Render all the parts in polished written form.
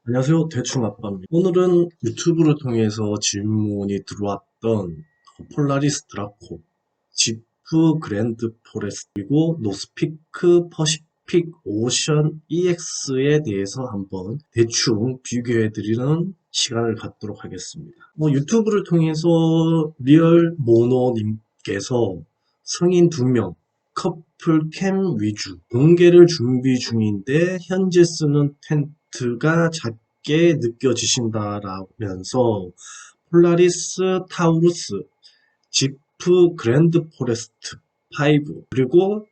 안녕하세요. 대충아빠입니다. 오늘은 유튜브를 통해서 질문이 들어왔던 폴라리스 드라코, 지프 그랜드 포레스트, 그리고 노스피크 퍼시픽 오션 EX에 대해서 한번 대충 비교해드리는 시간을 갖도록 하겠습니다. 유튜브를 통해서 리얼 모노님께서 성인 2명, 커플 캠 위주 공개를 준비 중인데 현재 쓰는 텐트가 작게 느껴지신다라면서 폴라리스 타우루스, 지프 그랜드 포레스트 5 그리고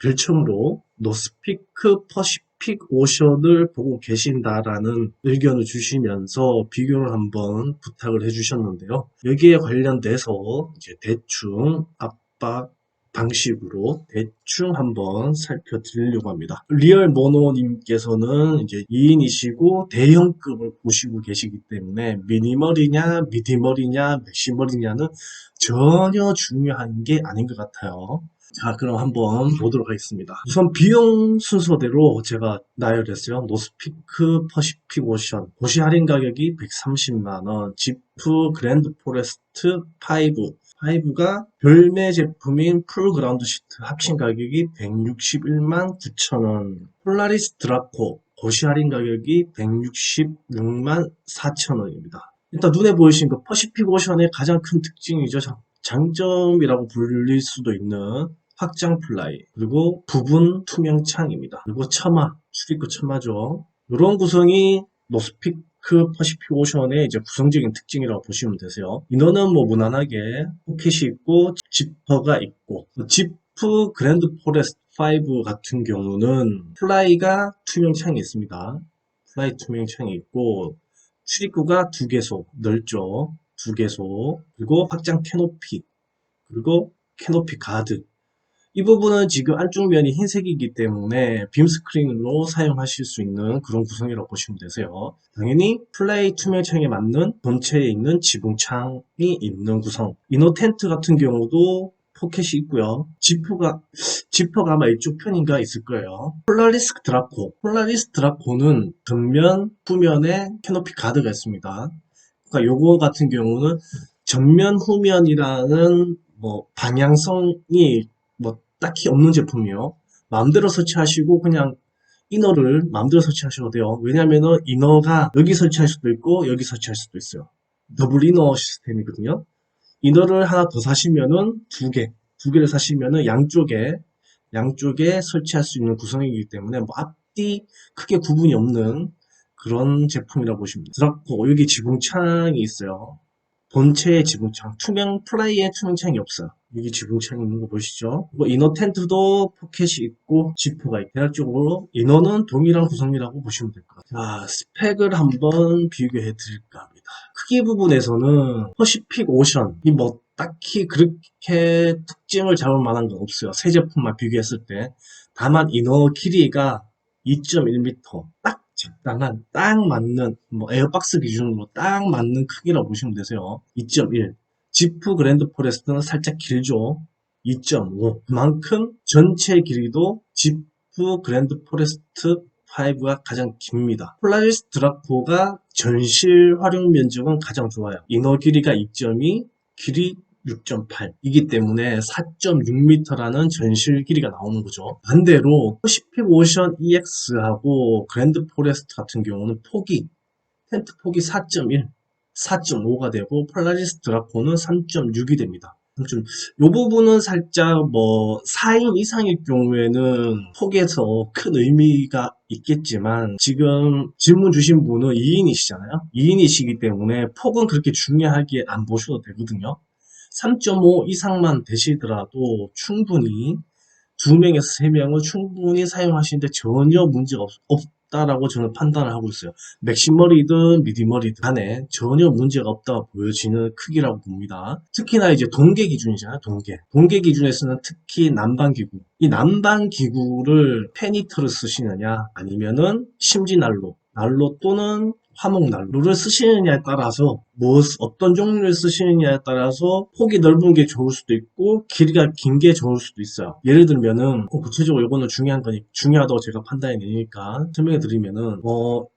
별칭으로 노스피크 퍼시픽 오션을 보고 계신다라는 의견을 주시면서 비교를 한번 부탁을 해주셨는데요. 여기에 관련돼서 이제 대충 압박 방식으로 대충 한번 살펴드리려고 합니다. 리얼 모노님께서는 이제 2인이시고 대형급을 보시고 계시기 때문에 미니멀이냐 미디멀이냐 맥시멀이냐는 전혀 중요한 게 아닌 것 같아요. 자, 그럼 한번 보도록 하겠습니다. 우선 비용 순서대로 제가 나열했어요. 노스피크 퍼시픽 오션 고시 할인 가격이 130만원, 지프 그랜드 포레스트 5가 별매 제품인 풀 그라운드 시트 합친 가격이 161만 9천원, 폴라리스 드라코 고시 할인 가격이 166만 4천원입니다. 일단 눈에 보이시는 그 퍼시픽 오션의 가장 큰 특징이죠. 장점이라고 불릴 수도 있는 확장 플라이, 그리고 부분 투명 창입니다. 그리고 처마, 출입구 처마죠. 이런 구성이 노스피크 퍼시픽 오션의 이제 구성적인 특징이라고 보시면 되세요. 인원은 무난하게 포켓이 있고 지퍼가 있고, 지프 그랜드 포레스트 5 같은 경우는 플라이가 투명 창이 있습니다. 플라이 투명 창이 있고 출입구가 2개소 넓죠. 2개소, 그리고 확장 캐노피, 그리고 캐노피 가드. 이 부분은 지금 안쪽면이 흰색이기 때문에 빔 스크린으로 사용하실 수 있는 그런 구성이라고 보시면 되세요. 당연히 플레이 투명창에 맞는 본체에 있는 지붕창이 있는 구성. 이너 텐트 같은 경우도 포켓이 있고요. 지퍼가 아마 이쪽 편인가 있을 거예요. 폴라리스 드라코는 겉면, 후면에 캐노피 가드가 있습니다. 그러니까 요거 같은 경우는 전면, 후면이라는 방향성이 딱히 없는 제품이에요. 마음대로 설치하시고 그냥 이너를 마음대로 설치하셔도 돼요. 왜냐면은 이너가 여기 설치할 수도 있고 여기 설치할 수도 있어요. 더블 이너 시스템이거든요. 이너를 하나 더 사시면은 두 개를 사시면은 양쪽에 설치할 수 있는 구성이기 때문에 앞뒤 크게 구분이 없는 그런 제품이라고 보시면 돼요. 그렇고 여기 지붕창이 있어요. 본체의 지붕창, 플라이의 투명창이 없어요. 여기 지붕창이 있는 거 보시죠? 이너 텐트도 포켓이 있고 지퍼가 있고 대략적으로 이너는 동일한 구성이라고 보시면 될 것 같아요. 자, 스펙을 한번 비교해 드릴까 합니다. 크기 부분에서는 퍼시픽 오션이 딱히 그렇게 특징을 잡을 만한 건 없어요. 새 제품만 비교했을 때. 다만 이너 길이가 2.1m, 딱 적당한, 딱 맞는, 에어박스 기준으로 딱 맞는 크기라고 보시면 되세요. 2.1. 지프 그랜드 포레스트는 살짝 길죠. 2.5. 그만큼 전체 길이도 지프 그랜드 포레스트 5가 가장 깁니다. 폴라리스 드라코가 전실 활용 면적은 가장 좋아요. 이너 길이가 2.2, 길이 6.8이기 때문에 4.6m라는 전실 길이가 나오는 거죠. 반대로 퍼시픽 오션 EX하고 그랜드 포레스트 같은 경우는 텐트 폭이 4.1, 4.5가 되고 폴라리스 드라코는 3.6이 됩니다. 이 부분은 살짝 4인 이상일 경우에는 폭에서 큰 의미가 있겠지만 지금 질문 주신 분은 2인이시잖아요. 2인이시기 때문에 폭은 그렇게 중요하게 안 보셔도 되거든요. 3.5 이상만 되시더라도 충분히 2명에서 3명은 충분히 사용하시는데 전혀 문제가 없다라고 저는 판단을 하고 있어요. 맥시멀이든 미디멀이든 간에 전혀 문제가 없다고 보여지는 크기라고 봅니다. 특히나 이제 동계 기준이잖아요. 동계 기준에서는 특히 난방기구. 이 난방기구를 페니터를 쓰시느냐 아니면은 심지난로 난로 또는 화목 난로를 쓰시느냐에 따라서 어떤 종류를 쓰시느냐에 따라서 폭이 넓은 게 좋을 수도 있고 길이가 긴 게 좋을 수도 있어요. 예를 들면은 구체적으로 이거는 중요하다고 제가 판단이 되니까 설명해 드리면은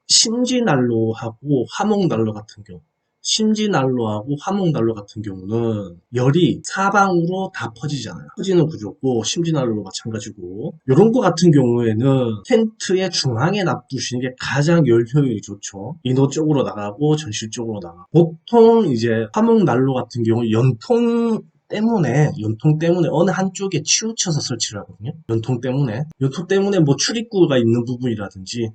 심지 난로하고 화목 난로 같은 경우 심지난로하고 화목난로 같은 경우는 열이 사방으로 다 퍼지잖아요. 퍼지는 구조고 심지난로도 마찬가지고 이런 거 같은 경우에는 텐트의 중앙에 놔두시는 게 가장 열 효율이 좋죠. 인도 쪽으로 나가고 전실 쪽으로 나가고 보통 이제 화목난로 같은 경우 연통 때문에 어느 한쪽에 치우쳐서 설치를 하거든요. 연통 때문에 뭐 출입구가 있는 부분이라든지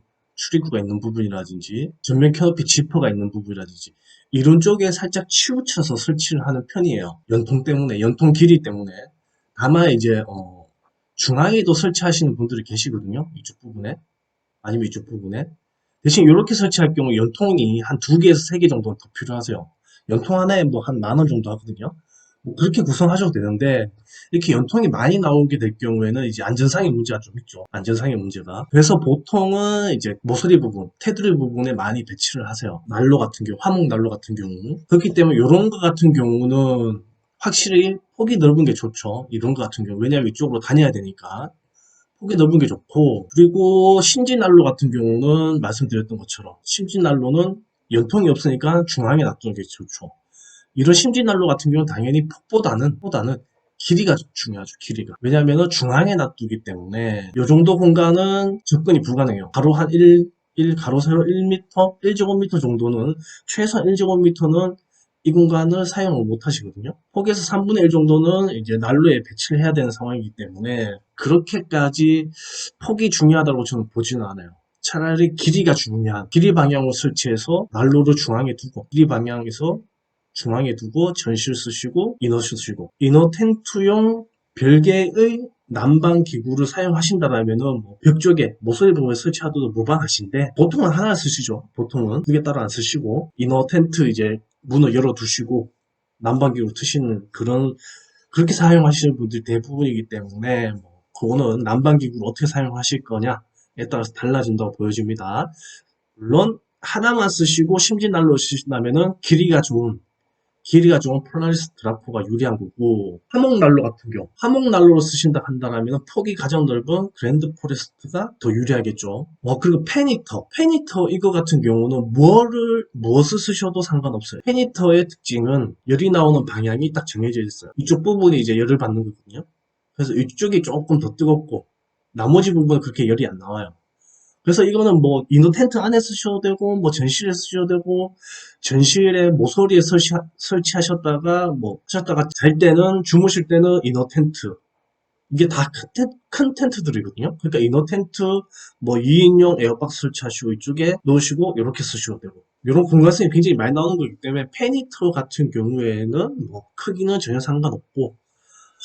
전면 캐노피 지퍼가 있는 부분이라든지 이런 쪽에 살짝 치우쳐서 설치를 하는 편이에요. 연통 길이 때문에. 다만 이제 중앙에도 설치하시는 분들이 계시거든요. 이쪽 부분에 아니면 이쪽 부분에. 대신 이렇게 설치할 경우 연통이 한 2개에서 3개 정도는 더 필요하세요. 연통 하나에 뭐 한 10,000원 정도 하거든요. 뭐 그렇게 구성하셔도 되는데 이렇게 연통이 많이 나오게 될 경우에는 이제 안전상의 문제가 좀 있죠. 안전상의 문제가. 그래서 보통은 이제 모서리 부분, 테두리 부분에 많이 배치를 하세요. 난로 같은 경우, 화목 난로 같은 경우. 그렇기 때문에 이런 거 같은 경우는 확실히 폭이 넓은 게 좋죠. 이런 거 같은 경우. 왜냐하면 이쪽으로 다녀야 되니까. 폭이 넓은 게 좋고, 그리고 심지난로 같은 경우는 말씀드렸던 것처럼 심지난로는 연통이 없으니까 중앙에 놔두는 게 좋죠. 이런 심지난로 같은 경우는 당연히 폭보다는 길이가 중요하죠. 길이가. 왜냐하면 중앙에 놔두기 때문에 이 정도 공간은 접근이 불가능해요. 가로 한 1 가로 세로 1m, 1제곱미터 정도는 최소한 1제곱미터는 이 공간을 사용을 못 하시거든요. 폭에서 3분의 1 정도는 이제 난로에 배치를 해야 되는 상황이기 때문에 그렇게까지 폭이 중요하다고 저는 보지는 않아요. 차라리 길이가 중요한 길이 방향으로 설치해서 난로를 중앙에 두고 길이 방향에서 중앙에 두고 전실 쓰시고 이너 쓰시고 이너 텐트용 별개의 난방 기구를 사용하신다라면은 벽 쪽에 모서리 부분에 설치하셔도 무방하신데 보통은 하나 쓰시죠. 보통은 2개 따로 안 쓰시고 이너 텐트 이제 문을 열어 두시고 난방 기구 트시는 그렇게 사용하시는 분들이 대부분이기 때문에 그거는 난방 기구를 어떻게 사용하실 거냐에 따라서 달라진다고 보여집니다. 물론 하나만 쓰시고 심지난로 쓰신다면은 길이가 좋은 폴라리스 드라코가 유리한 거고 화목난로로 쓰신다 한다면 폭이 가장 넓은 그랜드 포레스트가 더 유리하겠죠. 그리고 페니터 이거 같은 경우는 무엇을 쓰셔도 상관없어요. 페니터의 특징은 열이 나오는 방향이 딱 정해져 있어요. 이쪽 부분이 이제 열을 받는 거거든요. 그래서 이쪽이 조금 더 뜨겁고 나머지 부분은 그렇게 열이 안 나와요. 그래서 이거는 뭐 이너 텐트 안에 쓰셔도 되고 뭐 전실에 쓰셔도 되고 전실에 모서리에 설치하셨다가 잘 때는 주무실 때는 이너 텐트 이게 다 큰 텐트들이거든요. 그러니까 이너 텐트 뭐 2인용 에어박스 설치하시고 이쪽에 놓으시고 이렇게 쓰셔도 되고 이런 공간성이 굉장히 많이 나오는 거기 때문에 페니터 같은 경우에는 뭐 크기는 전혀 상관없고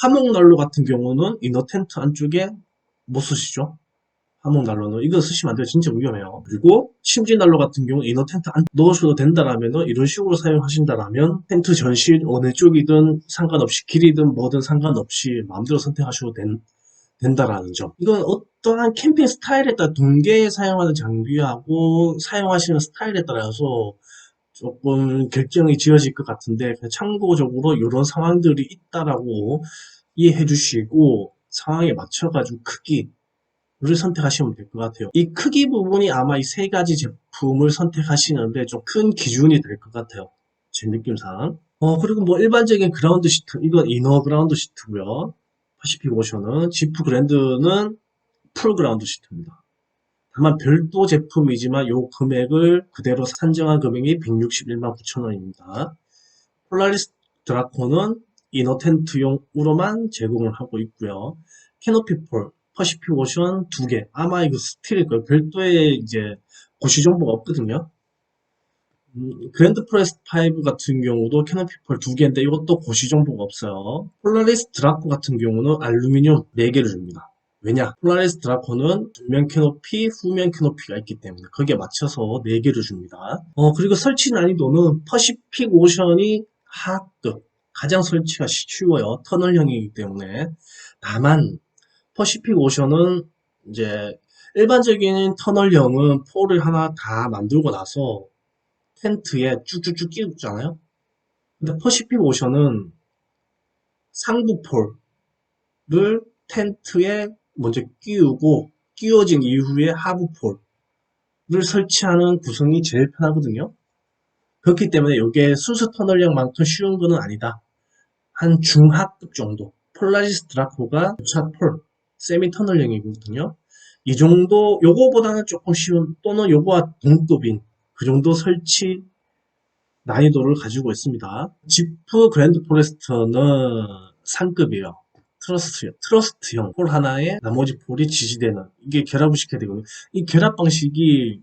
화목난로 같은 경우는 이너 텐트 안쪽에 못 쓰시죠. 화목난로는 이거 쓰시면 안 돼요. 진짜 위험해요. 그리고 심지난로 같은 경우 이너 텐트 안 넣으셔도 된다라면 이런 식으로 사용하신다라면 텐트 전실 어느 쪽이든 상관없이 길이든 뭐든 상관없이 마음대로 선택하셔도 된다라는 점. 이건 어떠한 캠핑 스타일에 따라 동계에 사용하는 장비하고 사용하시는 스타일에 따라서 조금 결정이 지어질 것 같은데 참고적으로 이런 상황들이 있다라고 이해해 주시고 상황에 맞춰가지고 크기를 선택하시면 될 것 같아요. 이 크기 부분이 아마 이 3가지 제품을 선택하시는데 좀 큰 기준이 될 것 같아요. 제 느낌상. 그리고 뭐 일반적인 그라운드 시트, 이건 이너 그라운드 시트고요. 퍼시픽 오션은, 지프 그랜드는 풀 그라운드 시트입니다. 다만 별도 제품이지만 요 금액을 그대로 산정한 금액이 161만 9천원입니다. 폴라리스 드라코는 이너 텐트용으로만 제공을 하고 있고요. 캐노피 폴, 퍼시픽 오션 2개. 아마 이거 스틸일 거예요. 별도의 이제 고시 정보가 없거든요. 그랜드 프레스 5 같은 경우도 캐노피 폴 2개인데 이것도 고시 정보가 없어요. 폴라리스 드라코 같은 경우는 알루미늄 4개를 줍니다. 왜냐? 폴라리스 드라코는 전면 캐노피, 후면 캐노피가 있기 때문에 거기에 맞춰서 4개를 줍니다. 그리고 설치 난이도는 퍼시픽 오션이 하급, 가장 설치가 쉬워요. 터널형이기 때문에. 다만 퍼시픽 오션은 이제 일반적인 터널형은 폴을 하나 다 만들고 나서 텐트에 쭉쭉쭉 끼우잖아요. 근데 퍼시픽 오션은 상부 폴을 텐트에 먼저 끼우고 끼워진 이후에 하부 폴을 설치하는 구성이 제일 편하거든요. 그렇기 때문에 이게 순수 터널형만큼 쉬운 거는 아니다. 한 중하급 정도. 폴라리스 드라코가 교차 폴, 세미 터널형이거든요. 이 정도, 요거보다는 조금 쉬운, 또는 요거와 동급인 그 정도 설치 난이도를 가지고 있습니다. 지프 그랜드 포레스터는 상급이에요. 트러스트형 폴 하나에 나머지 폴이 지지되는, 이게 결합을 시켜야 되거든요. 이 결합 방식이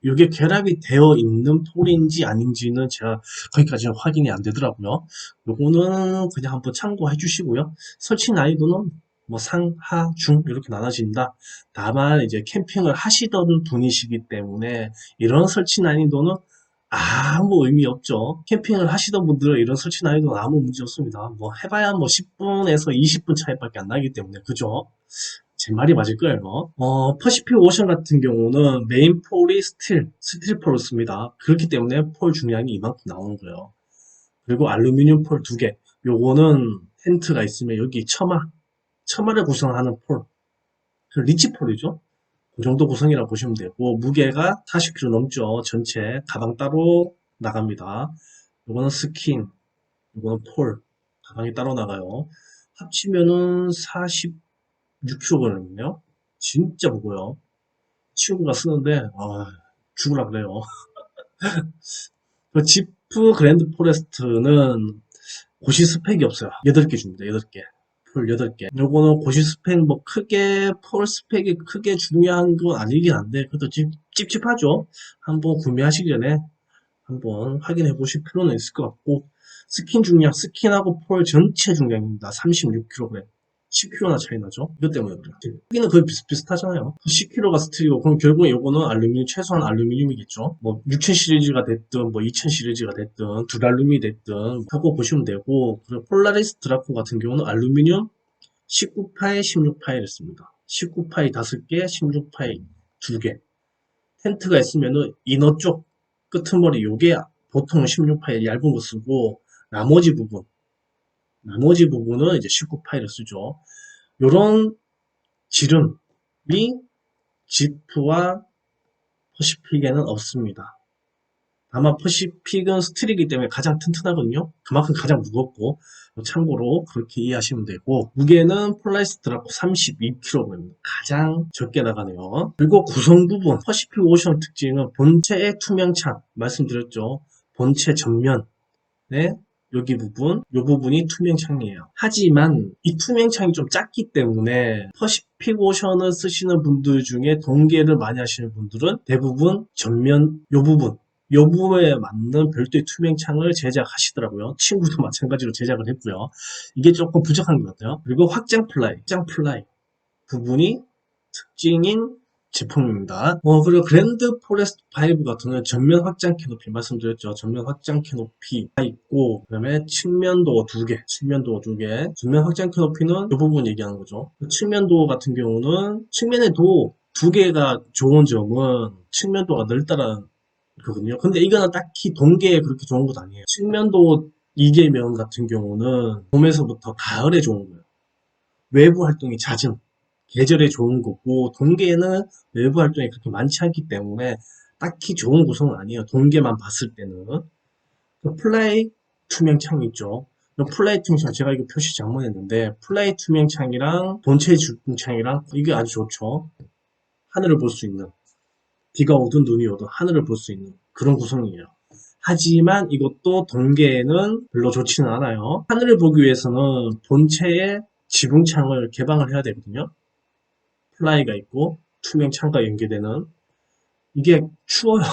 이게 결합이 되어 있는 폴인지 아닌지는 제가 거기까지 확인이 안 되더라고요. 요거는 그냥 한번 참고해 주시고요. 설치 난이도는 뭐 상, 하, 중 이렇게 나눠진다. 다만 이제 캠핑을 하시던 분이시기 때문에 이런 설치 난이도는 아무 의미 없죠. 캠핑을 하시던 분들은 이런 설치 난이도는 아무 문제 없습니다. 뭐 해봐야 뭐 10분에서 20분 차이밖에 안 나기 때문에 그죠? 제 말이 맞을 거예요. 퍼시픽 오션 같은 경우는 메인 폴이 스틸 폴을 씁니다. 그렇기 때문에 폴 중량이 이만큼 나오는 거예요. 그리고 알루미늄 폴 2개. 요거는 텐트가 있으면 여기 처마를 구성하는 폴. 그 리치 폴이죠. 그 정도 구성이라고 보시면 되고, 무게가 40kg 넘죠. 전체 가방 따로 나갑니다. 요거는 스킨, 요거는 폴, 가방이 따로 나가요. 합치면은 46kg거든요. 진짜 무거워요. 친구가 쓰는데 죽으라 그래요. 그 지프 그랜드 포레스트는 고시 스펙이 없어요. 8개 줍니다. 8개. 폴 8개. 요거는 고시 스펙 뭐 크게 폴 스펙이 크게 중요한 건 아니긴 한데 그래도 찝찝하죠. 한번 구매하시기 전에 한번 확인해 보실 필요는 있을 것 같고, 스킨 중량, 스킨하고 폴 전체 중량입니다. 36kg. 10kg나 차이 나죠? 이것 때문에 그래요. 크기는 거의 비슷비슷하잖아요. 10kg가 스틸이고, 그럼 결국에 이거는 알루미늄, 최소한 알루미늄이겠죠? 뭐, 6000 시리즈가 됐든, 뭐, 2000 시리즈가 됐든, 두랄룸이 됐든, 하고 보시면 되고, 그리고 폴라리스 드라코 같은 경우는 알루미늄 19파이, 16파이랬습니다. 19파이 5개, 16파이 2개. 텐트가 있으면은 이너 쪽 끄트머리 요게 보통 16파일 얇은 거 쓰고 나머지 부분은 이제 19파일을 쓰죠. 요런 지름이 지프와 퍼시픽에는 없습니다. 다만 퍼시픽은 스틸이기 때문에 가장 튼튼하거든요. 그만큼 가장 무겁고 참고로 그렇게 이해하시면 되고, 무게는 폴라리스 드라코 32kg입니다. 가장 적게 나가네요. 그리고 구성 부분, 퍼시픽 오션 특징은 본체의 투명창 말씀드렸죠. 본체 전면에 여기 부분, 이 부분이 투명창이에요. 하지만 이 투명창이 좀 작기 때문에 퍼시픽 오션을 쓰시는 분들 중에 동계를 많이 하시는 분들은 대부분 전면 이 부분에 맞는 별도의 투명창을 제작하시더라고요. 친구도 마찬가지로 제작을 했고요. 이게 조금 부족한 것 같아요. 그리고 확장 플라이 부분이 특징인 제품입니다. 그리고 그랜드 포레스트 5 같은 경우는 전면 확장 캐노피 말씀드렸죠. 전면 확장 캐노피가 있고, 그 다음에 측면도어 2개, 전면 확장 캐노피는 이 부분 얘기하는 거죠. 측면도어 같은 경우는 측면에 도 2개가 좋은 점은 측면도가 넓다라는 거거든요. 근데 이거는 딱히 동계에 그렇게 좋은 것도 아니에요. 측면도어 2개면 같은 경우는 봄에서부터 가을에 좋은 거예요. 외부 활동이 잦은 계절에 좋은 거고, 동계에는 외부 활동이 그렇게 많지 않기 때문에 딱히 좋은 구성은 아니에요. 동계만 봤을 때는. 플라이 투명창 있죠. 플라이 투명창 제가 이거 표시 잘못했는데 플라이 투명창이랑 본체 주문창이랑 이게 아주 좋죠. 하늘을 볼 수 있는, 비가 오든 눈이 오든 하늘을 볼 수 있는 그런 구성이에요. 하지만 이것도 동계에는 별로 좋지는 않아요. 하늘을 보기 위해서는 본체의 지붕창을 개방을 해야 되거든요. 플라이가 있고 투명 창과 연계되는, 이게 추워요.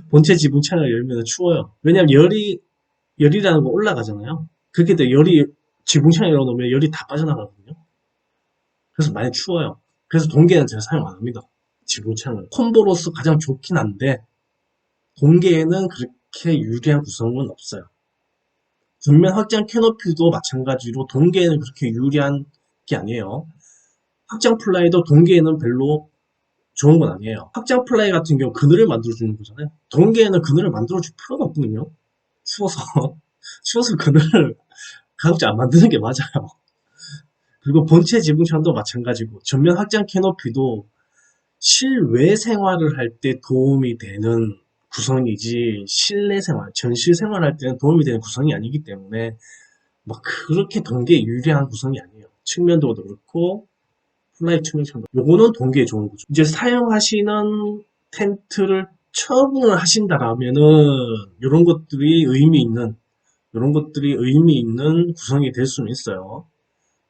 본체 지붕창을 열면 추워요. 왜냐면 열이라는 거 올라가잖아요. 그렇게 돼 열이 지붕창에 열어놓으면 열이 다 빠져나가거든요. 그래서 많이 추워요. 그래서 동계는 제가 사용 안 합니다. 지붕창을 콤보로서 가장 좋긴 한데 동계에는 그렇게 유리한 구성은 없어요. 전면 확장 캐노피도 마찬가지로 동계에는 그렇게 유리한 게 아니에요. 확장 플라이도 동계에는 별로 좋은 건 아니에요. 확장 플라이 같은 경우 그늘을 만들어주는 거잖아요. 동계에는 그늘을 만들어줄 필요가 없거든요. 추워서. 추워서 그늘을 가급적 안 만드는 게 맞아요. 그리고 본체 지붕창도 마찬가지고 전면 확장 캐노피도 실외 생활을 할 때 도움이 되는 구성이지 실내 생활, 전실 생활할 때는 도움이 되는 구성이 아니기 때문에 막 그렇게 동계에 유리한 구성이 아니에요. 측면도도 그렇고 플라이 측면창도 요거는 동계에 좋은 거죠. 이제 사용하시는 텐트를 처분을 하신다라면은 이런 것들이 의미 있는 구성이 될 수는 있어요.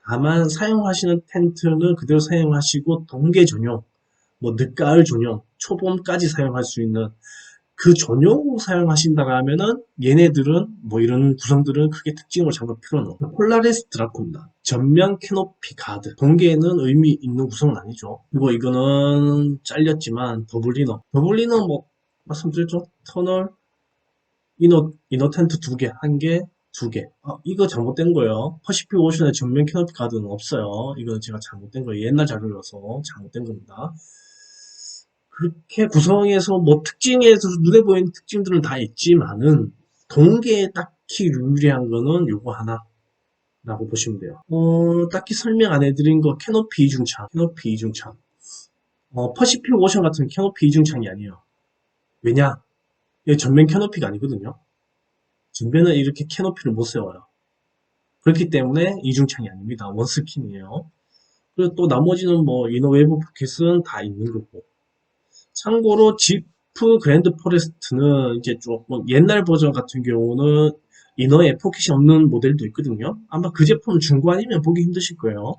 다만 사용하시는 텐트는 그대로 사용하시고 동계 전용, 뭐 늦가을 전용, 초봄까지 사용할 수 있는 그 전용으로 사용하신다면은 얘네들은 뭐 이런 구성들은 크게 특징을 잡을 필요는 없고 폴라리스 드라코입니다. 전면 캐노피 가드 동계에는 의미 있는 구성은 아니죠. 그리고 이거는 잘렸지만 더블리너 뭐 말씀드렸죠. 터널 이너 텐트 2개, 1개, 2개. 이거 잘못된 거예요. 퍼시픽 오션의 전면 캐노피 가드는 없어요. 이거 제가 잘못된 거예요. 옛날 자료여서 잘못된 겁니다. 그렇게 구성에서 뭐 특징에서 눈에 보이는 특징들은 다 있지만은 동계에 딱히 유리한 거는 요거 하나라고 보시면 돼요. 딱히 설명 안 해드린 거 캐노피 이중창. 퍼시픽 오션 같은 캐노피 이중창이 아니에요. 왜냐? 이게 전면 캐노피가 아니거든요. 전면은 이렇게 캐노피를 못 세워요. 그렇기 때문에 이중창이 아닙니다. 원스킨이에요. 그리고 또 나머지는 뭐 이너 외부 포켓은 다 있는 거고. 참고로 지프 그랜드 포레스트는 이제 조금 옛날 버전 같은 경우는 이너에 포켓이 없는 모델도 있거든요. 아마 그 제품 중고 아니면 보기 힘드실 거예요.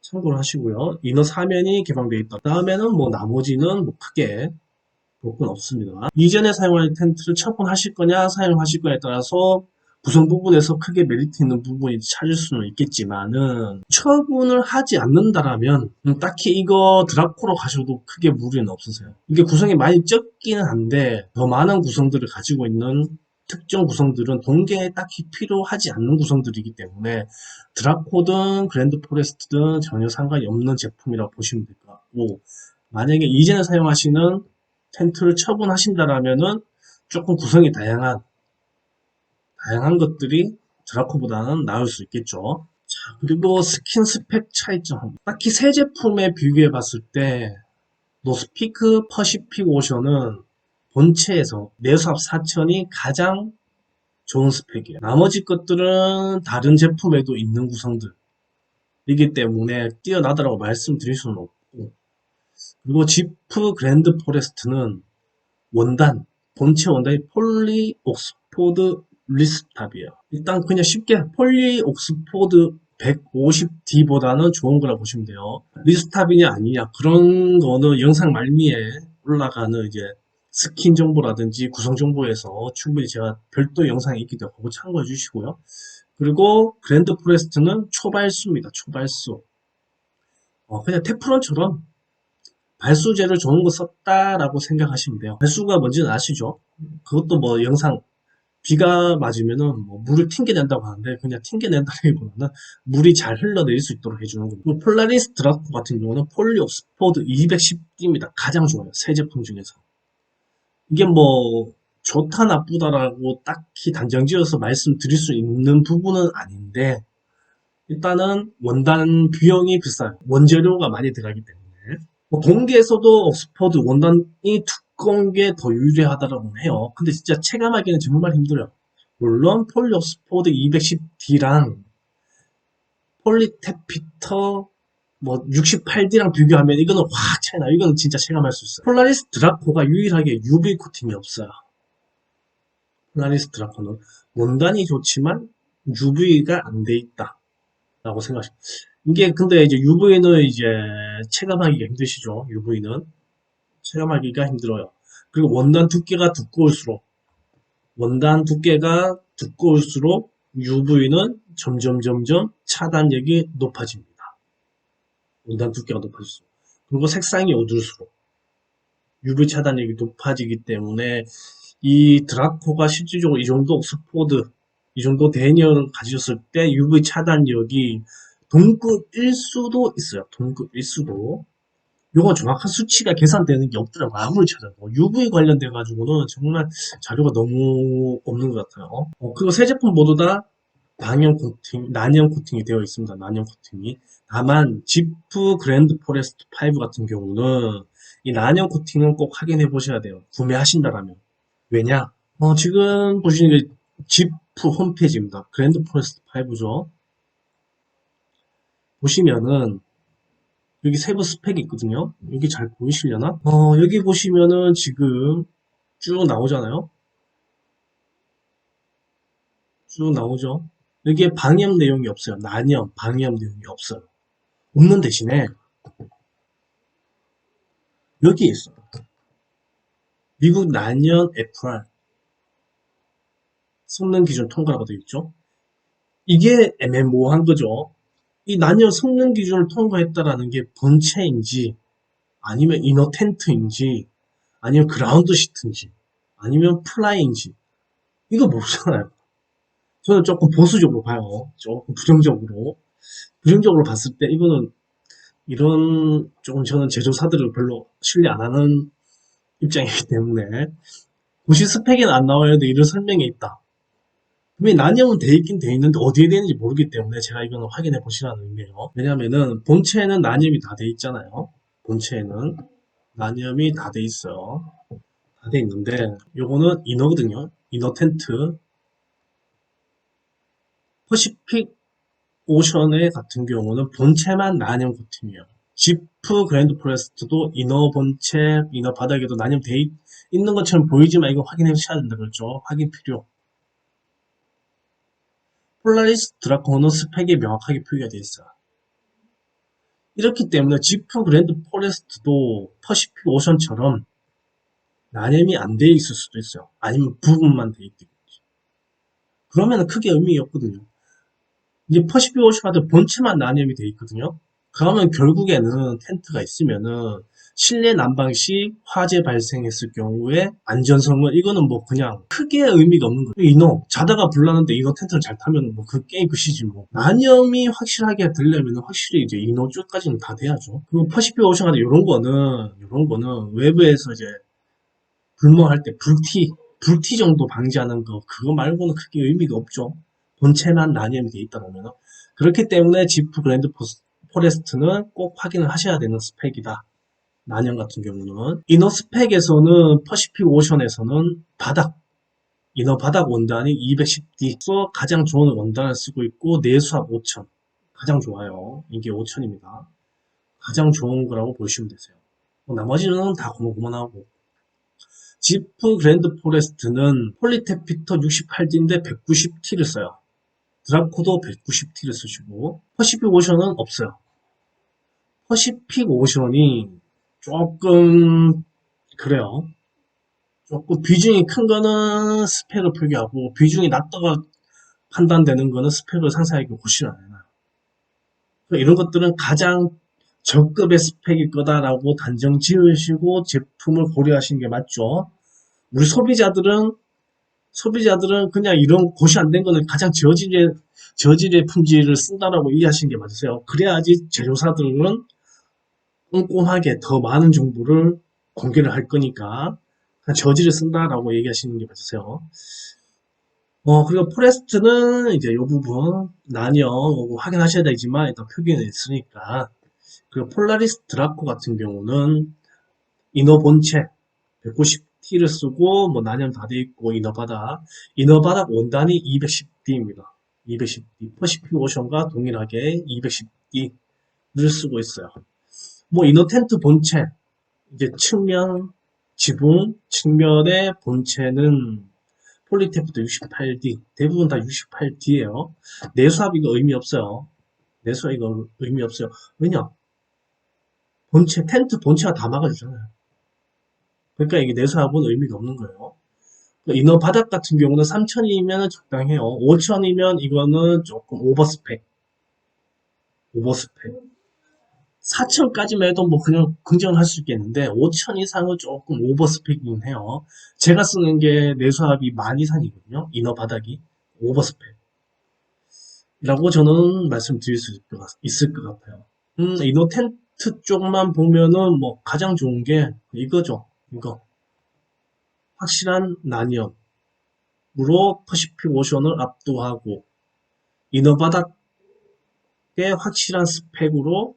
참고로 하시고요. 이너 사면이 개방되어 있다. 다음에는 뭐 나머지는 뭐 크게 볼 건 없습니다. 이전에 사용할 텐트를 처분하실 거냐 사용하실 거냐에 따라서 구성 부분에서 크게 메리트 있는 부분이 찾을 수는 있겠지만은 처분을 하지 않는다라면 딱히 이거 드라코로 가셔도 크게 무리는 없으세요. 이게 구성이 많이 적기는 한데 더 많은 구성들을 가지고 있는 특정 구성들은 동계에 딱히 필요하지 않는 구성들이기 때문에 드라코든 그랜드 포레스트든 전혀 상관이 없는 제품이라고 보시면 될 것 같고 만약에 이전에 사용하시는 텐트를 처분하신다라면은 조금 구성이 다양한 것들이 드라코보다는 나을 수 있겠죠. 자, 그리고 스킨 스펙 차이점. 딱히 새 제품에 비교해 봤을 때 노스피크 퍼시픽 오션은 본체에서 내수압 4000이 가장 좋은 스펙이에요. 나머지 것들은 다른 제품에도 있는 구성들이기 때문에 뛰어나다라고 말씀드릴 수는 없고 그리고 지프 그랜드 포레스트는 본체 원단이 폴리 옥스포드 리스탑이에요. 일단 그냥 쉽게 폴리 옥스포드 150D보다는 좋은 거라 보시면 돼요. 리스탑이냐 아니냐 그런 거는 영상 말미에 올라가는 이제 스킨 정보라든지 구성 정보에서 충분히 제가 별도 영상이 있기 때문에 그거 참고해 주시고요. 그리고 그랜드 포레스트는 초발수입니다. 초발수. 그냥 테프론처럼 발수제를 좋은 거 썼다라고 생각하시면 돼요. 발수가 뭔지는 아시죠? 그것도 뭐 영상 비가 맞으면은 뭐 물을 튕겨낸다고 하는데 그냥 튕겨낸다기보다는 물이 잘 흘러내릴 수 있도록 해주는 겁니다. 폴라리스 드라코 같은 경우는 폴리옵스포드 210D입니다. 가장 좋아요. 새 제품 중에서. 이게 뭐 좋다 나쁘다라고 딱히 단정지어서 말씀드릴 수 있는 부분은 아닌데 일단은 원단 비용이 비싸요. 원재료가 많이 들어가기 때문에. 동계에서도 옥스퍼드 원단이 두꺼운 게 더 유리하다고 해요. 근데 진짜 체감하기는 정말 힘들어요. 물론 폴리 옥스퍼드 210D랑 폴리테피터 뭐 68D랑 비교하면 이거는 확 차이나. 이거는 진짜 체감할 수 있어요. 폴라리스 드라코가 유일하게 UV 코팅이 없어요. 폴라리스 드라코는 원단이 좋지만 UV가 안 돼 있다. 라고 생각하시면 이게 근데 이제 UV는 이제 체감하기가 힘드시죠. UV는 체감하기가 힘들어요. 그리고 원단 두께가 두꺼울수록 UV는 점점 차단력이 높아집니다. 원단 두께가 높아질수록. 그리고 색상이 어두울수록 UV 차단력이 높아지기 때문에 이 드라코가 실질적으로 이 정도 옥스포드, 이 정도 대니어를 가졌을 때 UV 차단력이 동급일 수도 있어요. 동급일 수도. 요거 정확한 수치가 계산되는 게 없더라고. 아무리 찾아도. UV 관련돼 가지고는 정말 자료가 너무 없는 것 같아요. 그리고 세 제품 모두 다 방염 코팅, 난염 코팅이 되어 있습니다. 난염 코팅이. 다만 지프 그랜드 포레스트 5 같은 경우는 이 난염 코팅은 꼭 확인해 보셔야 돼요. 구매하신다라면. 왜냐? 지금 보시는 게 지프 홈페이지입니다. 그랜드 포레스트 5죠. 보시면은 여기 세부 스펙이 있거든요. 여기 잘 보이시려나? 여기 보시면은 지금 쭉 나오잖아요. 쭉 나오죠. 여기에 방염 내용이 없어요. 난염, 방염 내용이 없어요. 없는 대신에 여기에 있어요. 미국 난연 FR 성능 기준 통과라고 되어 있죠. 이게 애매모호한 거죠. 이 난연 성능 기준을 통과했다라는 게 본체인지 아니면 이너 텐트인지 아니면 그라운드 시트인지 아니면 플라이인지 이거 모르잖아요. 저는 조금 보수적으로 봐요. 조금 부정적으로. 부정적으로 봤을 때 이거는 이런 조금 저는 제조사들을 별로 신뢰 안 하는 입장이기 때문에 도시 스펙에는 안 나와야 되는데 이런 설명이 있다. 분명히 난염은 돼 있긴 돼 있는데 어디에 되는지 모르기 때문에 제가 이거는 확인해 보시라는 의미예요. 왜냐면은 본체에는 난염이 다 돼 있잖아요. 본체에는 난염이 다 돼 있어요. 다 돼 있는데 요거는 이너거든요. 이너 텐트. 퍼시픽 오션의 같은 경우는 본체만 난염 코팅이에요. 지프 그랜드 포레스트도 이너 본체, 이너 바닥에도 난염 돼 있는 것처럼 보이지만 이거 확인해 주셔야 된다 그랬죠. 확인 필요. 폴라리스 드라코는 스펙이 명확하게 표기가 되어 있어요. 이렇기 때문에 지프 그랜드 포레스트도 퍼시픽 오션처럼 난염이 안 돼 있을 수도 있어요. 아니면 부분만 돼 있든지. 그러면 크게 의미가 없거든요. 이제 퍼시픽 오션 같은 본체만 난염이 돼 있거든요. 그러면 결국에는 텐트가 있으면은 실내 난방 시 화재 발생했을 경우에 안전성은 이거는 뭐 그냥 크게 의미가 없는 거예요. 이노 자다가 불나는데 이노 텐트를 잘 타면 뭐 그 게임 끝이지 뭐. 난염이 확실하게 되려면 확실히 이제 이노 쪽까지는 다 돼야죠. 그리고 퍼시픽 오션 같은 이런 거는 외부에서 이제 불멍할 때 불티 정도 방지하는 거 그거 말고는 크게 의미가 없죠. 본체만 난염이 돼 있다 보면 그렇기 때문에 지프 그랜드 포레스트는 꼭 확인을 하셔야 되는 스펙이다. 난염 같은 경우는 이너 스펙에서는 퍼시픽 오션에서는 이너 바닥 원단이 210D서 가장 좋은 원단을 쓰고 있고 내수압 5000 가장 좋아요. 이게 5000입니다. 가장 좋은 거라고 보시면 되세요. 나머지는 다 고만고만하고 지프 그랜드 포레스트는 폴리테피터 68D인데 190T를 써요. 드라코도 190T를 쓰시고 퍼시픽 오션은 없어요. 퍼시픽 오션이 조금 그래요. 조금 비중이 큰 거는 스펙을 표기하고 비중이 낮다고 판단되는 거는 스펙을 상세하게 고시를 안 해놔요. 이런 것들은 가장 저급의 스펙일 거다라고 단정 지으시고 제품을 고려하시는 게 맞죠. 우리 소비자들은 그냥 이런 고시 안 된 거는 가장 저질의 품질을 쓴다라고 이해하시는 게 맞으세요. 그래야지 제조사들은 꼼꼼하게 더 많은 정보를 공개를 할 거니까 저지를 쓴다라고 얘기하시는 게 맞으세요. 그리고 포레스트는 이제 이 부분 난영 확인하셔야 되지만 일단 표기는 있으니까. 그리고 폴라리스 드라코 같은 경우는 이너 본체 190T를 쓰고 뭐 난염 다 돼 있고 이너 바닥 원단이 210D입니다. 210D 퍼시픽 오션과 동일하게 210D를 쓰고 있어요. 뭐 이너 텐트 본체 이제 지붕 측면의 본체는 폴리테프도 68D 대부분 다 68D예요. 내수압 이거 의미 없어요. 내수압 이거 의미 없어요. 왜냐? 텐트 본체가 다 막아주잖아요. 그러니까 이게 내수압은 의미가 없는 거예요. 이너 바닥 같은 경우는 3000이면 적당해요. 5000이면 이거는 조금 오버스펙. 4000까지만 해도 뭐 그냥 긍정을 할 수 있겠는데 5000 이상은 조금 오버스펙이긴 해요. 제가 쓰는 게 내수압이 10,000 이상이거든요. 이너 바닥이 오버스펙. 라고 저는 말씀드릴 수 있을 것 같아요. 이노 텐트 쪽만 보면은 뭐 가장 좋은 게 이거죠. 이거. 확실한 나뉘엄으로 퍼시픽 오션을 압도하고 이너 바닥의 확실한 스펙으로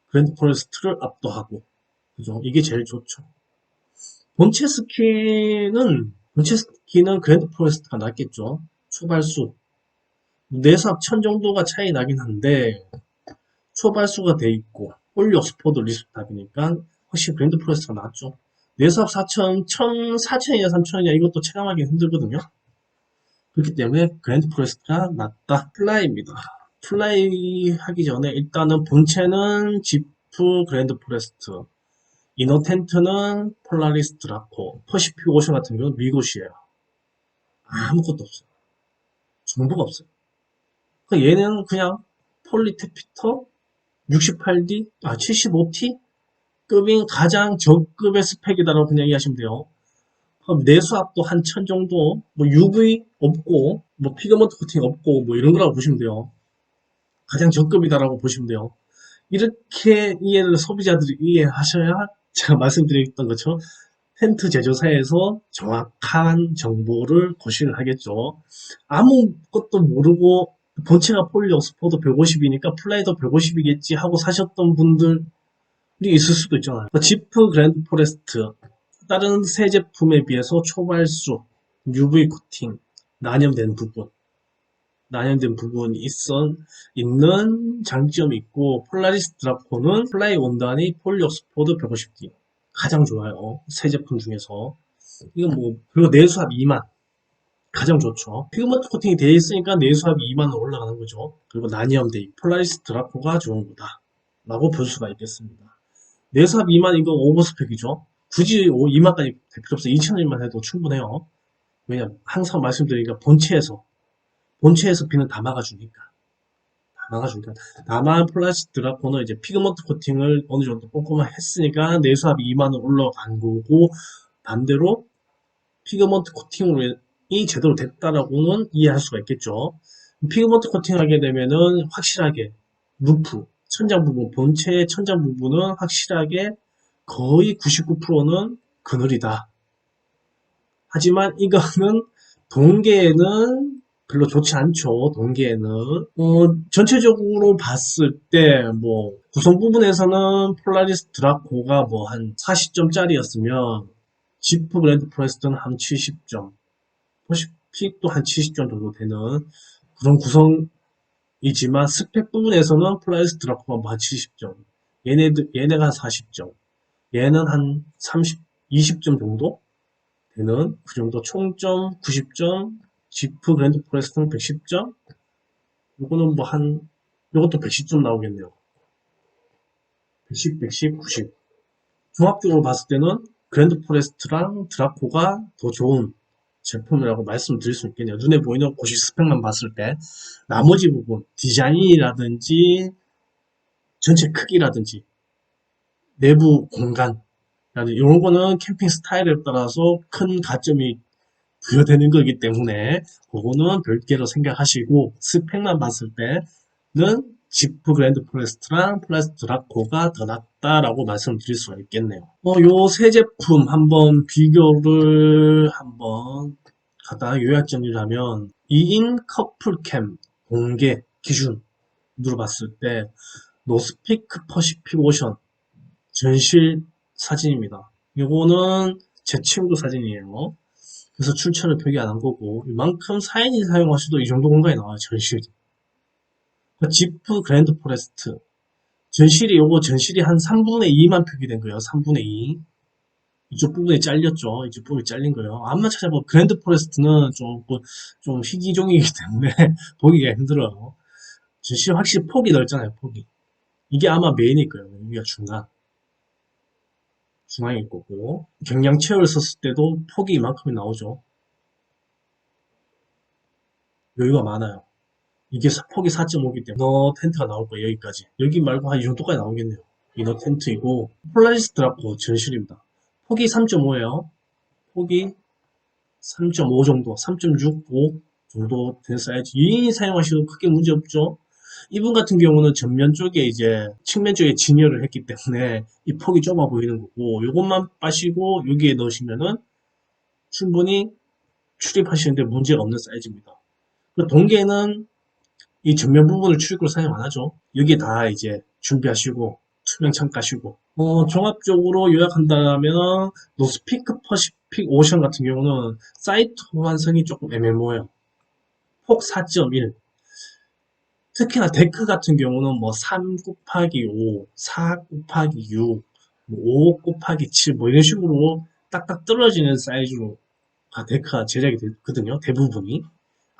그랜드 포레스트를 압도하고 그죠? 이게 제일 좋죠. 본체 스키는 그랜드 포레스트가 낫겠죠. 초발수 내수합 1000 정도가 차이 나긴 한데 초발수가 돼 있고 홀 옥스포드 리스탑이니까 훨씬 그랜드 포레스트가 낫죠. 내수합 4000, 4000이냐 3000이냐 이것도 체감하기 힘들거든요. 그렇기 때문에 그랜드 포레스트가 낫다. 플라이입니다. 플라이 하기 전에 일단은 본체는 지프 그랜드 포레스트, 이너 텐트는 폴라리스 드라코, 퍼시픽 오션 같은 경우는 미굿이에요. 아무것도 없어요. 정보가 없어요. 얘는 그냥 폴리테피터 68D, 75T 급인 가장 저급의 스펙이다라고 그냥 이해하시면 돼요. 그럼 내수압도 한 1000 정도, 뭐 UV 없고, 뭐 피그먼트 코팅 없고, 뭐 이런 거라고 보시면 돼요. 가장 저급이다라고 보시면 돼요. 이렇게 이해를 소비자들이 이해하셔야 제가 말씀드렸던 것처럼 텐트 제조사에서 정확한 정보를 고시를 하겠죠. 아무것도 모르고 본체가 폴리 옥스포드 150이니까 플라이도 150이겠지 하고 사셨던 분들이 있을 수도 있잖아요. 지프 그랜드 포레스트 다른 새 제품에 비해서 초발수, UV 코팅, 난염된 부분이 있는 장점이 있고 폴라리스 드라코는 플라이 원단이 폴리 옥스포드 150D 가장 좋아요. 새 제품 중에서 이건 뭐 그리고 내수압 2만 가장 좋죠. 피그먼트 코팅이 되어 있으니까 내수압이 2만원 올라가는 거죠. 그리고 나니엄데이 폴라리스 드라코가 좋은 거다 라고 볼 수가 있겠습니다. 내수압 2만 이거 오버스펙이죠. 굳이 2만까지 될 필요 없어요. 2,000원만 해도 충분해요. 왜냐면 항상 말씀드리니까 본체에서 비는 다 막아주니까. 다만 플라스틱 드라코는 이제 피그먼트 코팅을 어느 정도 꼼꼼하게 했으니까 내수압이 2만원 올라간 거고 반대로 피그먼트 코팅이 제대로 됐다라고는 이해할 수가 있겠죠. 피그먼트 코팅하게 되면은 확실하게 루프, 천장 부분, 본체의 천장 부분은 확실하게 거의 99%는 그늘이다. 하지만 이거는 동계에는 별로 좋지 않죠. 동계에는 전체적으로 봤을 때 뭐 구성 부분에서는 폴라리스 드라코가 뭐 한 40점짜리였으면 지프 그랜드 포레스트는 한 70점, 퍼시픽도 한 70점 정도 되는 그런 구성이지만 스펙 부분에서는 폴라리스 드라코가 뭐 한 70점, 얘네가 한 40점, 얘는 한 30, 20점 정도 되는 그 정도 총점 90점, 지프 그랜드 포레스트는 110점, 요거는 뭐 요것도 110점 나오겠네요. 110, 110, 90. 종합적으로 봤을 때는 그랜드 포레스트랑 드라코가 더 좋은 제품이라고 말씀드릴 수 있겠네요. 눈에 보이는 고시 스펙만 봤을 때 나머지 부분 디자인이라든지 전체 크기라든지 내부 공간 이런 거는 캠핑 스타일에 따라서 큰 가점이 부여되는 거기 때문에 그거는 별개로 생각하시고 스펙만 봤을 때는 지프 그랜드 포레스트랑 플라스 드라코가 더 낫다라고 말씀드릴 수가 있겠네요. 요 세 제품 한번 비교를 한번 간단하게 요약 정리를 하면 2인 커플캠 공개 기준으로 봤을 때 노스피크 퍼시픽 오션 전실 사진입니다. 요거는 제 친구 사진이에요. 그래서 출처를 표기 안 한 거고 이만큼 4인이 사용하셔도 이 정도 공간이 나와요. 전실이. 지프 그랜드 포레스트 전실이 한 3분의 2만 표기된 거예요. 3분의 2. 이쪽 부분이 잘렸죠. 이쪽 부분이 잘린 거예요. 암만 찾아보면 그랜드 포레스트는 좀 희귀종이기 때문에 보기가 힘들어요. 전실이 확실히 폭이 넓잖아요. 폭이. 이게 아마 메인일 거예요. 여기가 중앙일 거고 경량 체어를 썼을 때도 폭이 이만큼이 나오죠. 여유가 많아요. 이게 폭이 4.5이기 때문에 이너 텐트가 나올 거예요. 여기까지. 여기 말고 한 이 정도까지 나오겠네요. 이너 텐트이고 폴라리스 드라코 전실입니다. 폭이 3.5예요. 폭이 3.5 정도, 3.65 정도 된 사이즈 2인이 사용하셔도 크게 문제 없죠. 이분 같은 경우는 전면 쪽에 이제 측면 쪽에 진열을 했기 때문에 이 폭이 좁아 보이는 거고 요것만 빠시고 여기에 넣으시면은 충분히 출입하시는데 문제가 없는 사이즈입니다. 그 동계는 이 전면 부분을 출입구로 사용 안 하죠. 여기 다 이제 준비하시고 투명창 까시고 종합적으로 요약한다면 노스피크 퍼시픽 오션 같은 경우는 사이트 완성이 조금 애매모호해요. 폭 4.1 특히나 데크 같은 경우는 뭐 3 곱하기 5, 4 곱하기 6, 뭐5 곱하기 7 뭐 이런 식으로 딱딱 떨어지는 사이즈로 데크가 제작이 되거든요. 대부분이.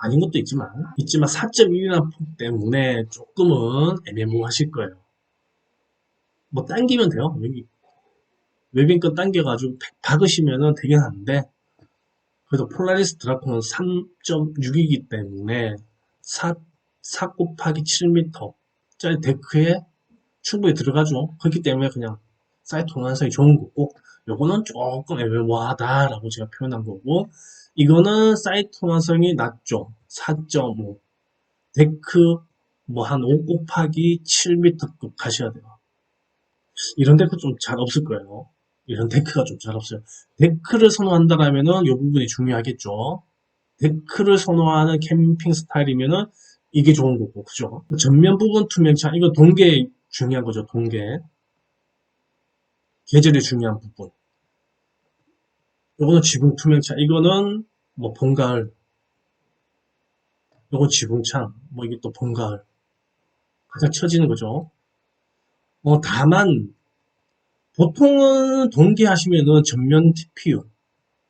아닌 것도 있지만 4.1이라는 폭 때문에 조금은 애매모호하실 거예요. 뭐 당기면 돼요. 여기 웨빙 거 당겨가지고 박으시면은 되긴 하는데 그래도 폴라리스 드라콘은 3.6이기 때문에 4 곱하기 7m 짜리 데크에 충분히 들어가죠. 그렇기 때문에 그냥 사이트 완성이 좋은 거고 요거는 조금 애매모호하다라고 제가 표현한 거고 이거는 사이트 완성이 낮죠. 4.5 데크 뭐 한 5 곱하기 7m급 가셔야 돼요. 이런 데크 좀 잘 없을 거예요. 이런 데크가 좀 잘 없어요. 데크를 선호한다라면은 이 부분이 중요하겠죠. 데크를 선호하는 캠핑 스타일이면은 이게 좋은 거고, 그죠? 전면 부분 투명창, 이거 동계 중요한 거죠, 동계. 계절이 중요한 부분. 요거는 지붕 투명창, 이거는 뭐 봄, 가을. 요건 지붕창, 뭐 이게 또 봄, 가을. 가장 처지는 거죠. 다만, 보통은 동계 하시면은 전면 TPU,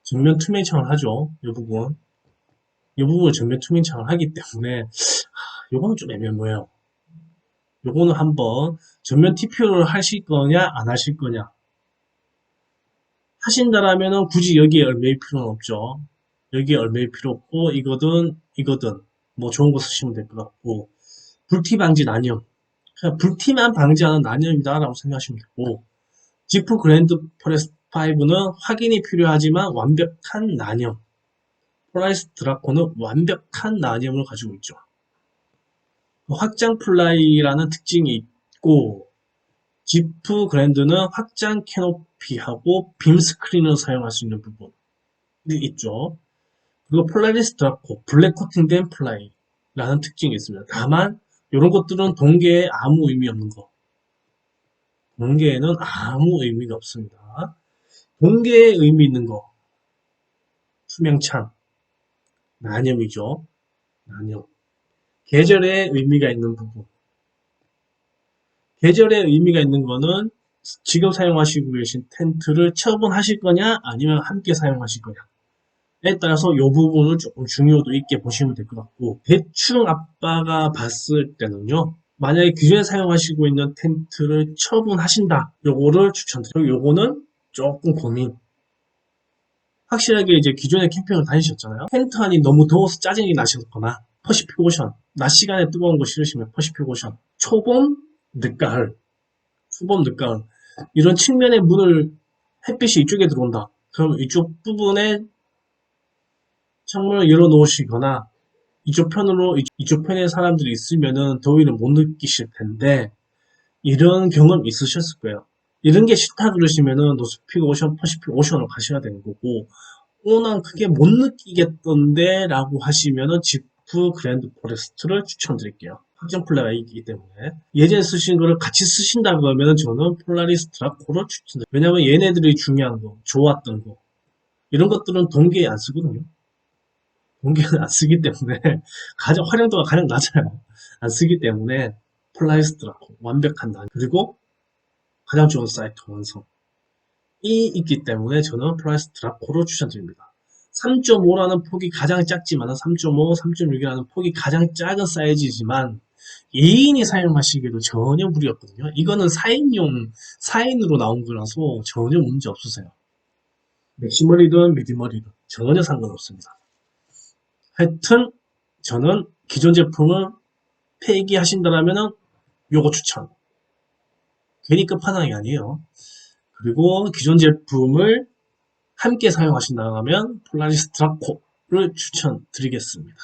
전면 투명창을 하죠. 이 부분을 전면 투명창을 하기 때문에 요거는 좀 애매모호해요. 요거는 한번 전면 TPU를 하실 거냐 안 하실 거냐 하신다라면은 굳이 여기에 얼매일 필요는 없죠. 여기에 얼매일 필요 없고 이거든 뭐 좋은 거 쓰시면 될 것 같고 불티 방지 난염 그냥 불티만 방지하는 난염이다 라고 생각하시면 되고 지프 그랜드 포레스트 5는 확인이 필요하지만 완벽한 난염 폴라리스 드라코는 완벽한 난염을 가지고 있죠. 확장 플라이라는 특징이 있고 지프 그랜드는 확장 캐노피하고 빔 스크린을 사용할 수 있는 부분이 있죠. 그리고 폴라리스 드라코 블랙 코팅된 플라이라는 특징이 있습니다. 다만 이런 것들은 동계에 아무 의미 없는 거. 동계에는 아무 의미가 없습니다. 동계에 의미 있는 거 투명창 난염이죠. 난염 계절에 의미가 있는 부분 계절에 의미가 있는 거는 지금 사용하시고 계신 텐트를 처분하실 거냐 아니면 함께 사용하실 거냐에 따라서 이 부분을 조금 중요도 있게 보시면 될 것 같고 대충 아빠가 봤을 때는요 만약에 기존에 사용하시고 있는 텐트를 처분하신다 요거를 추천드려요. 요거는 조금 고민 확실하게 이제 기존에 캠핑을 다니셨잖아요. 텐트 안이 너무 더워서 짜증이 나셨거나 퍼시픽 오션 낮 시간에 뜨거운 거 싫으시면 퍼시픽 오션 초봄 늦가을 초봄 늦가을 이런 측면의 문을 햇빛이 이쪽에 들어온다. 그럼 이쪽 부분에 창문을 열어 놓으시거나 이쪽 편에 사람들이 있으면은 더위를 못 느끼실 텐데 이런 경험 있으셨을 거예요. 이런 게 싫다 그러시면은 노스픽 오션, 퍼시픽 오션으로 가셔야 되는 거고 난 그게 못 느끼겠던데 라고 하시면은 지프 그랜드 포레스트를 추천드릴게요. 확정 플레이가 있기 때문에 예전에 쓰신 거를 같이 쓰신다 그러면 저는 폴라리스 드라코를 추천드려요. 왜냐면 얘네들이 중요한 거, 좋았던 거 이런 것들은 동계에 안 쓰거든요. 동계는 안 쓰기 때문에 가장 활용도가 가장 낮아요. 안 쓰기 때문에 폴라리스 드라코 완벽한 단 그리고 가장 좋은 사이트 완성 이 있기 때문에 저는 폴라리스 드라코를 추천드립니다. 3.5라는 폭이 가장 작지만 3.5, 3.6이라는 폭이 가장 작은 사이즈이지만 2인이 사용하시기에도 전혀 무리 없거든요. 이거는 4인으로 나온 거라서 전혀 문제 없으세요. 맥시멀이든 미디멀이든 전혀 상관없습니다. 하여튼 저는 기존 제품을 폐기하신다면 요거 추천. 괜히 끝판왕이 아니에요. 그리고 기존 제품을 함께 사용하신다면 폴라리스 드라코를 추천드리겠습니다.